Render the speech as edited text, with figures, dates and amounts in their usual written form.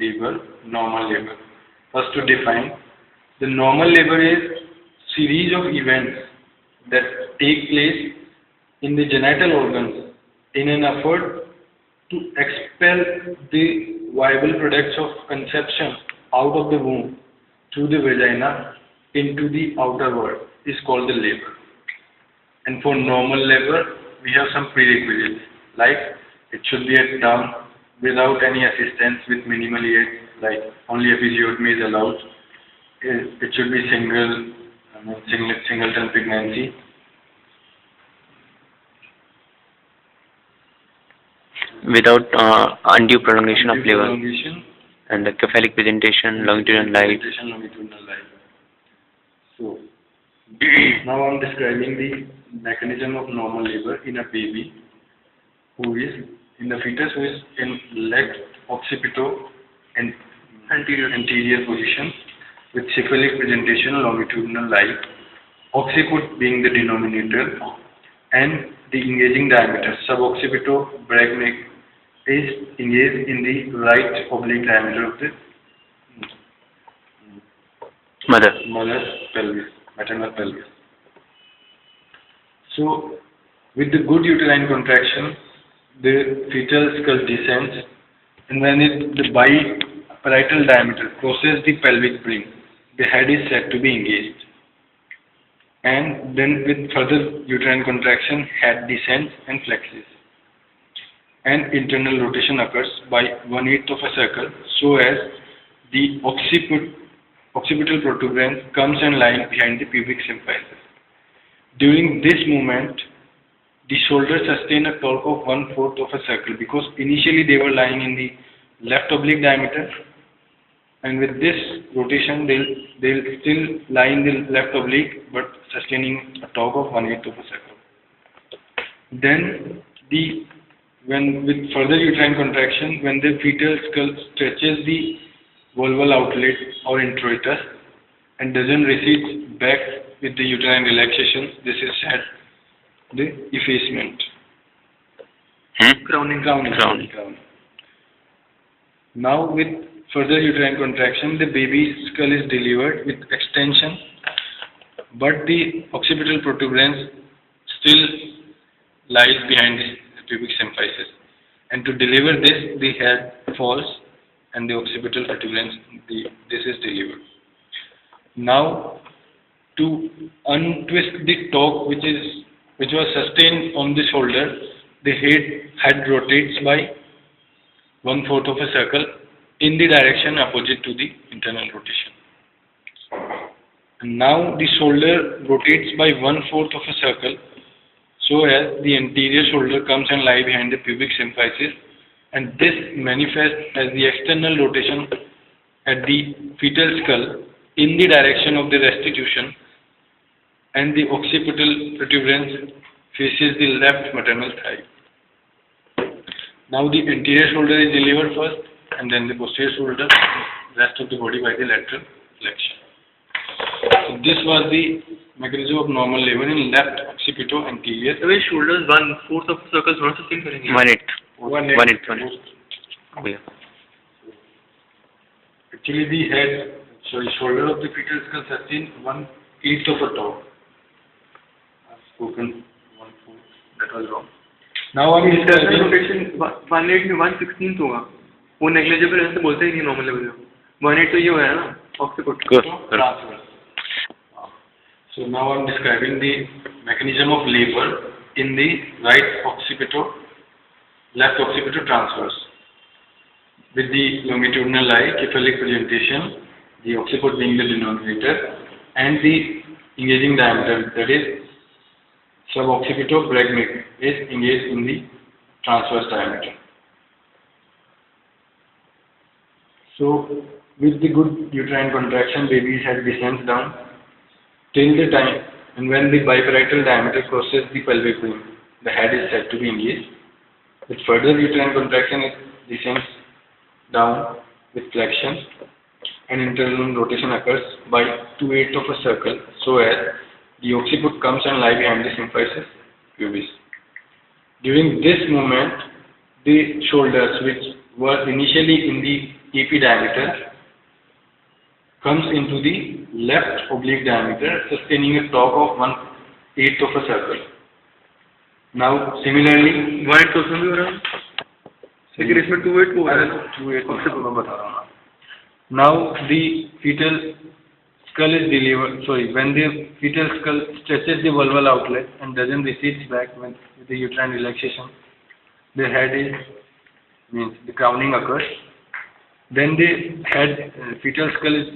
labor, normal labor. First to define, the normal labor is series of events that take place in the genital organs in an effort to expel the viable products of conception out of the womb through the vagina into the outer world is called the labor. And for normal labor, we have some prerequisites like it should be at term without any assistance with minimal aid, like only episiotomy is allowed. It should be singleton pregnancy. Without undue prolongation of labor Prolongation, and the cephalic presentation, longitudinal light. longitudinal life. So now I'm describing the mechanism of normal labor in a baby who is in the fetus who is in left occipito and anterior position with cephalic presentation, longitudinal light, occiput being the denominator, and the engaging diameter suboccipito-brachydactyl is engaged in the right oblique diameter of the mother's pelvis, maternal pelvis. So, with the good uterine contraction, the fetal skull descends, and when the biparietal diameter crosses the pelvic brim, the head is said to be engaged. And then with further uterine contraction, head descends and flexes. And internal rotation occurs by 1/8 of a circle, so as the occipital protuberance comes and lies behind the pubic symphysis. During this movement, the shoulders sustain a torque of 1/4 of a circle because initially they were lying in the left oblique diameter, and with this rotation they'll still lie in the left oblique but sustaining a torque of 1/8 of a circle. Then when with further uterine contraction, when the fetal skull stretches the vulval outlet or introitus and doesn't recede back with the uterine relaxation, this is said the effacement. Crowning. Now with further uterine contraction, the baby's skull is delivered with extension, but the occipital protuberance still lies behind the pubic symphysis. And to deliver this, the head falls and the occipital protuberance, this is delivered. Now, to untwist the torque which was sustained on the shoulder, the head rotates by 1/4 of a circle in the direction opposite to the internal rotation. And now the shoulder rotates by 1/4 of a circle, so as the anterior shoulder comes and lies behind the pubic symphysis, and this manifests as the external rotation at the fetal skull in the direction of the restitution, and the occipital protuberance faces the left maternal thigh. Now the anterior shoulder is delivered first, and then the posterior shoulder, rest of the body by the lateral flexion. So this was the mechanism of normal labor in left occipito anterior. The way shoulders 1/4 of circles not sustain करेंगे. 1/8. Oh, yeah. Actually, the shoulder of the fetal skull sustain 1/8 of a torque. I've spoken 1/4. That was wrong. Now I'm internal rotation 1/8 में 1/16 होगा. वो negligible ऐसे बोलते ही नहीं normal level में. 1/8 तो ये हुआ है ना occiput. Transverse. So now I'm describing the mechanism of labor in the left occipito transverse. With the longitudinal eye, cephalic presentation, the occiput being the denominator, and the engaging diameter, that is suboccipito-brachydactyl, is engaged in the transverse diameter. So, with the good uterine contraction, baby's head descends down till the time, and when the biparietal diameter crosses the pelvic rim, the head is said to be engaged. With further uterine contraction, it descends down with flexion, and internal rotation occurs by 2/8 of a circle, so as the occiput comes and lies behind the symphysis pubis. During this movement, the shoulders, which were initially in the EP diameter comes into the left oblique diameter, sustaining a torque of 1/8 of a circle. Now, similarly, 1/8 तो उसमें भी हो रहा है, लेकिन इसमें 2/8 हो रहा है ना, 2/8 मैं बता रहा हूँ. Now, the fetal skull is delivered. Sorry, when the fetal skull stretches the vulval outlet and doesn't recede back with the uterine relaxation, the head is means the crowning occurs. Then the head fetal skull is